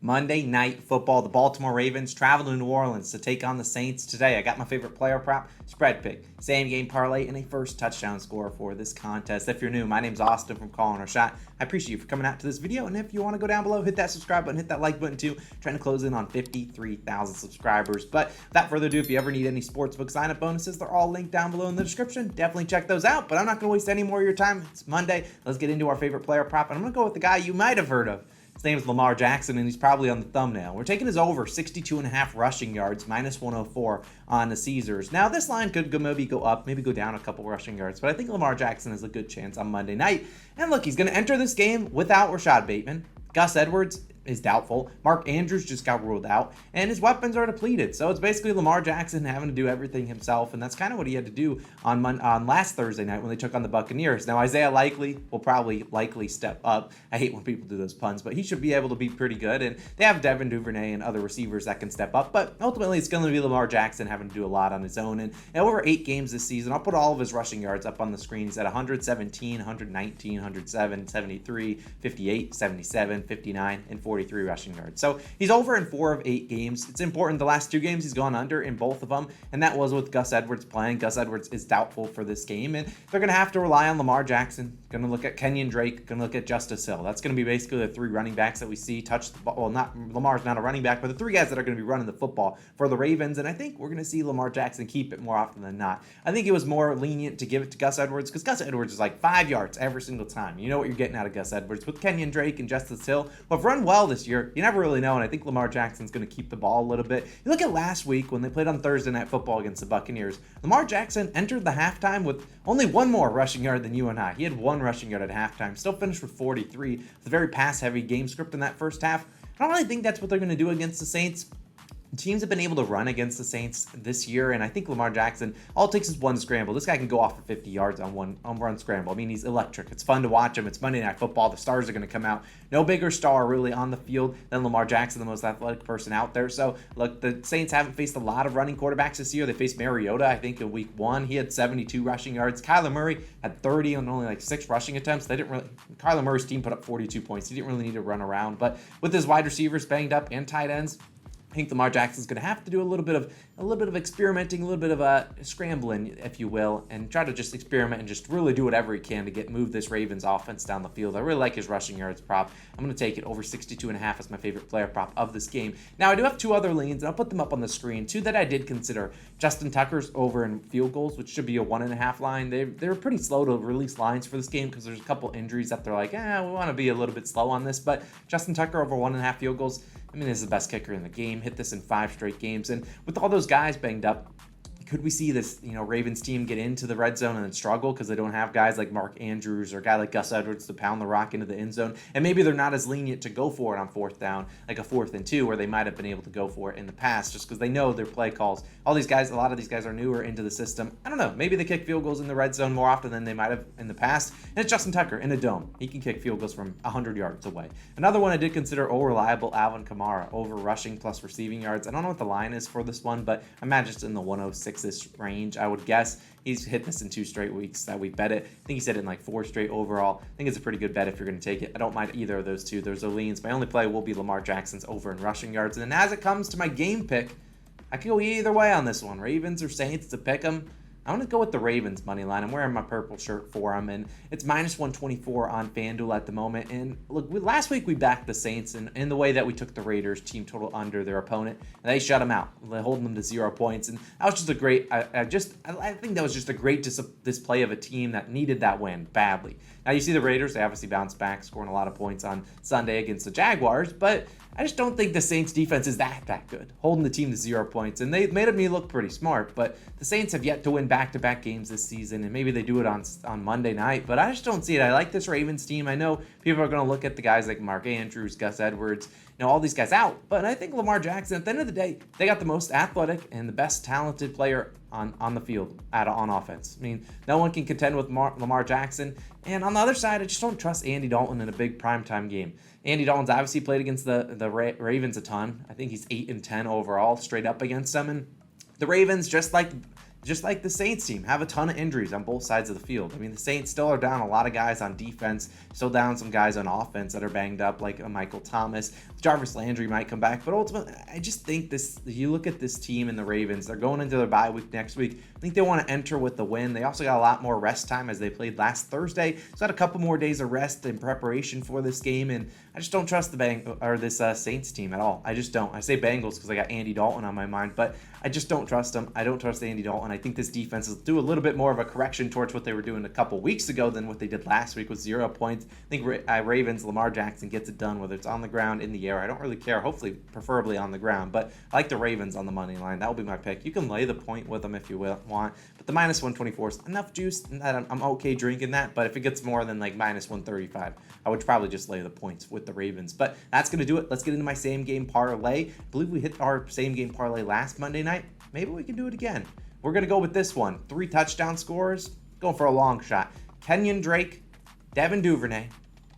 Monday Night Football. The Baltimore Ravens travel to New Orleans to take on the Saints today. I got my favorite player prop, spread pick, same game parlay, and a first touchdown score for this contest. If you're new, my name's Austin from Calling Our Shot. I appreciate you for coming out to this video, and if you want to go down below, hit that subscribe button, hit that like button too. Trying to close in on 53,000 subscribers. But without further ado, if you ever need any sportsbook sign-up bonuses, they're all linked down below in the description. Definitely check those out, but I'm not going to waste any more of your time. It's Monday. Let's get into our favorite player prop, and I'm going to go with the guy you might have heard of. His name is Lamar Jackson, and he's probably on the thumbnail. We're taking his over 62.5 rushing yards, minus 104 on the Caesars. Now, this line could maybe go up, maybe go down a couple rushing yards, but I think Lamar Jackson has a good chance on Monday night. And look, he's going to enter this game without Rashad Bateman. Gus Edwards is doubtful. Mark Andrews just got ruled out, and his weapons are depleted. So it's basically Lamar Jackson having to do everything himself, and that's kind of what he had to do on last Thursday night when they took on the Buccaneers. Now, Isaiah Likely will probably step up. I hate when people do those puns, but he should be able to be pretty good, and they have Devin Duvernay and other receivers that can step up, but ultimately it's going to be Lamar Jackson having to do a lot on his own. And over 8 games this season, I'll put all of his rushing yards up on the screen. He's at 117, 119, 107, 73, 58, 77, 59, and 43 rushing yards. So he's over in 4 of 8 games. It's important. The last 2 games he's gone under in both of them, and that was with Gus Edwards playing. Gus Edwards is doubtful for this game, and they're going to have to rely on Lamar Jackson. Going to look at Kenyon Drake. Going to look at Justice Hill. That's going to be basically the 3 running backs that we see touch the ball. Well, not Lamar's not a running back, but the 3 guys that are going to be running the football for the Ravens. And I think we're going to see Lamar Jackson keep it more often than not. I think it was more lenient to give it to Gus Edwards because Gus Edwards is like 5 yards every single time. You know what you're getting out of Gus Edwards. With Kenyon Drake and Justice Hill, who have run well this year, you never really know. And I think Lamar Jackson's going to keep the ball a little bit. You look at last week when they played on Thursday Night Football against the Buccaneers. Lamar Jackson entered the halftime with only 1 more rushing yard than you and I. He had 1 rushing yard at halftime. Still finished with 43. It's a very pass-heavy game script in that first half. I don't really think that's what they're going to do against the Saints. Teams have been able to run against the Saints this year, and I think Lamar Jackson, all it takes is 1 scramble. This guy can go off for 50 yards on one run scramble. I mean, he's electric. It's fun to watch him. It's Monday Night Football. The stars are going to come out. No bigger star really on the field than Lamar Jackson, the most athletic person out there. So, look, the Saints haven't faced a lot of running quarterbacks this year. They faced Mariota, I think, in week 1. He had 72 rushing yards. Kyler Murray had 30 on only like 6 rushing attempts. Kyler Murray's team put up 42 points. He didn't really need to run around. But with his wide receivers banged up and tight ends, I think Lamar Jackson's going to have to do a little bit of experimenting, a little bit of scrambling, if you will, and try to just experiment and just really do whatever he can to move this Ravens offense down the field. I really like his rushing yards prop. I'm going to take it over 62.5 as my favorite player prop of this game. Now, I do have 2 other leans, and I'll put them up on the screen. 2 that I did consider. Justin Tucker's over in field goals, which should be a 1.5 line. They were pretty slow to release lines for this game because there's a couple injuries that they're like, we want to be a little bit slow on this. But Justin Tucker over 1.5 field goals, I mean, this is the best kicker in the game. Hit this in 5 straight games. And with all those guys banged up, could we see this, Ravens team get into the red zone and then struggle because they don't have guys like Mark Andrews or a guy like Gus Edwards to pound the rock into the end zone? And maybe they're not as lenient to go for it on 4th down, like a 4th and 2, where they might have been able to go for it in the past just because they know their play calls. A lot of these guys are newer into the system. I don't know. Maybe they kick field goals in the red zone more often than they might have in the past. And it's Justin Tucker in a dome. He can kick field goals from 100 yards away. Another one I did consider, reliable Alvin Kamara, over rushing plus receiving yards. I don't know what the line is for this one, but I imagine it's in the 106-ish range. I would guess he's hit this in 2 straight weeks that we bet it. I think he said it in like 4 straight overall. I think it's a pretty good bet if you're going to take it. I don't mind either of those 2. There's no leans. My only play will be Lamar Jackson's over in rushing yards. And then as it comes to my game pick, I could go either way on this one. Ravens or Saints to pick them. I'm going to go with the Ravens money line. I'm wearing my purple shirt for them, and it's minus 124 on FanDuel at the moment. And look, last week we backed the Saints in the way that we took the Raiders team total under their opponent, and they shut them out, holding them to 0 points. And that was just a great. I think that was just a great display of a team that needed that win badly. Now you see the Raiders; they obviously bounced back, scoring a lot of points on Sunday against the Jaguars, but I just don't think the Saints defense is that good, holding the team to 0 points. And they made me look pretty smart, but the Saints have yet to win back-to-back games this season, and maybe they do it on Monday night, but I just don't see it. I like this Ravens team. I know people are going to look at the guys like Mark Andrews, Gus Edwards, all these guys out, but I think Lamar Jackson, at the end of the day, they got the most athletic and the best talented player on the field on offense. I mean, no one can contend with Lamar Jackson. And on the other side, I just don't trust Andy Dalton in a big primetime game. Andy Dalton's obviously played against the Ravens a ton. I think he's 8-10 overall, straight up against them. And the Ravens, just like just like the Saints team, have a ton of injuries on both sides of the field. I mean, the Saints still are down a lot of guys on defense, still down some guys on offense that are banged up, like Michael Thomas. Jarvis Landry might come back, but ultimately, I just think this. You look at this team and the Ravens; they're going into their bye week next week. I think they want to enter with the win. They also got a lot more rest time as they played last Thursday, so had a couple more days of rest in preparation for this game. And I just don't trust this Saints team at all. I just don't. I say Bengals because I got Andy Dalton on my mind, but I just don't trust them. I don't trust Andy Dalton. I think this defense will do a little bit more of a correction towards what they were doing a couple weeks ago than what they did last week with 0 points. I think Ravens, Lamar Jackson gets it done, whether it's on the ground, in the air. I don't really care. Hopefully, preferably on the ground, but I like the Ravens on the money line. That will be my pick. You can lay the point with them if you want, but the minus 124 is enough juice that I'm okay drinking that. But if it gets more than like minus 135, I would probably just lay the points with the Ravens. But that's going to do it. Let's get into my same game parlay. I believe we hit our same game parlay last Monday night. Maybe we can do it again. We're going to go with this one. 3 touchdown scores. Going for a long shot. Kenyon Drake, Devin Duvernay,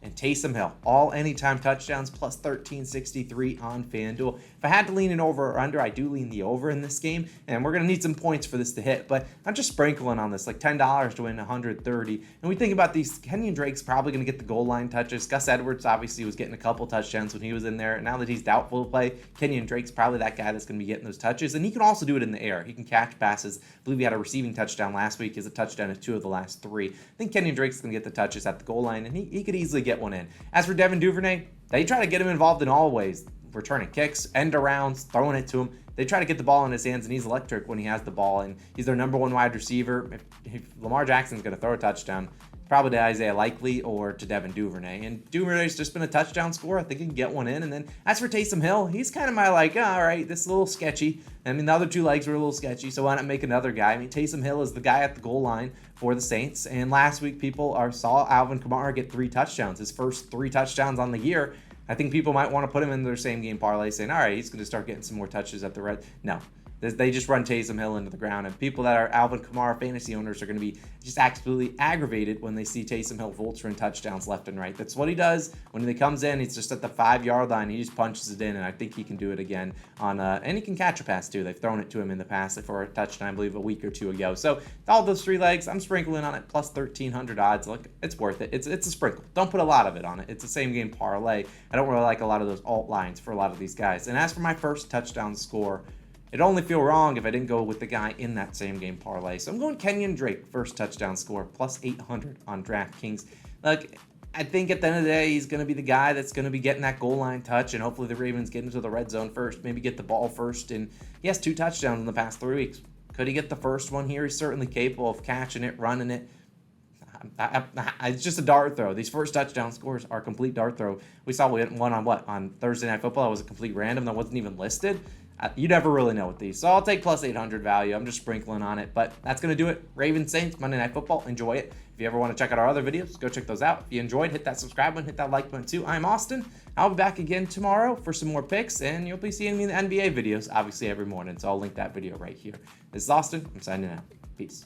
and Taysom Hill. All anytime touchdowns plus 1363 on FanDuel. If I had to lean an over or under, I do lean the over in this game. And we're going to need some points for this to hit. But I'm just sprinkling on this, like $10 to win 130. And we think about these, Kenyon Drake's probably going to get the goal line touches. Gus Edwards obviously was getting a couple touchdowns when he was in there. Now that he's doubtful to play, Kenyon Drake's probably that guy that's going to be getting those touches. And he can also do it in the air. He can catch passes. I believe he had a receiving touchdown last week. He has a touchdown in 2 of the last 3. I think Kenyon Drake's going to get the touches at the goal line, and he could easily get one in. As for Devin Duvernay, they try to get him involved in all ways. Returning kicks, end arounds, throwing it to him. They try to get the ball in his hands, and he's electric when he has the ball, and he's their number 1 wide receiver. If Lamar Jackson's going to throw a touchdown, probably to Isaiah Likely or to Devin Duvernay. And Duvernay's just been a touchdown scorer. I think he can get one in. And then as for Taysom Hill, he's kind of my like, all right, this is a little sketchy. I mean, the other 2 legs were a little sketchy, so why not make another guy? I mean, Taysom Hill is the guy at the goal line for the Saints. And last week, people saw Alvin Kamara get 3 touchdowns, his first 3 touchdowns on the year. I think people might want to put him in their same game parlay, saying, all right, he's going to start getting some more touches at the red. No. They just run Taysom Hill into the ground, and people that are Alvin Kamara fantasy owners are going to be just absolutely aggravated when they see Taysom Hill vulturing touchdowns left and right. That's what he does. When he comes in, he's just at the 5-yard line. He just punches it in, and I think he can do it again and he can catch a pass too. They've thrown it to him in the past for a touchdown, I believe, a week or 2 ago. So all those 3 legs, I'm sprinkling on it plus 1,300 odds. Look, it's worth it. It's a sprinkle. Don't put a lot of it on it. It's the same game parlay. I don't really like a lot of those alt lines for a lot of these guys. And as for my first touchdown score, it'd only feel wrong if I didn't go with the guy in that same game parlay. So I'm going Kenyon Drake, first touchdown score, plus 800 on DraftKings. Look, I think at the end of the day, he's going to be the guy that's going to be getting that goal line touch, and hopefully the Ravens get into the red zone first, maybe get the ball first. And he has 2 touchdowns in the past 3 weeks. Could he get the first one here? He's certainly capable of catching it, running it. It's just a dart throw. These first touchdown scores are complete dart throw. We saw one on Thursday Night Football. It was a complete random that wasn't even listed. You never really know with these. So I'll take plus 800 value. I'm just sprinkling on it. But that's going to do it. Ravens Saints, Monday Night Football. Enjoy it. If you ever want to check out our other videos, go check those out. If you enjoyed, hit that subscribe button, hit that like button too. I'm Austin. I'll be back again tomorrow for some more picks, and you'll be seeing me in the NBA videos, obviously every morning. So I'll link that video right here. This is Austin. I'm signing out. Peace.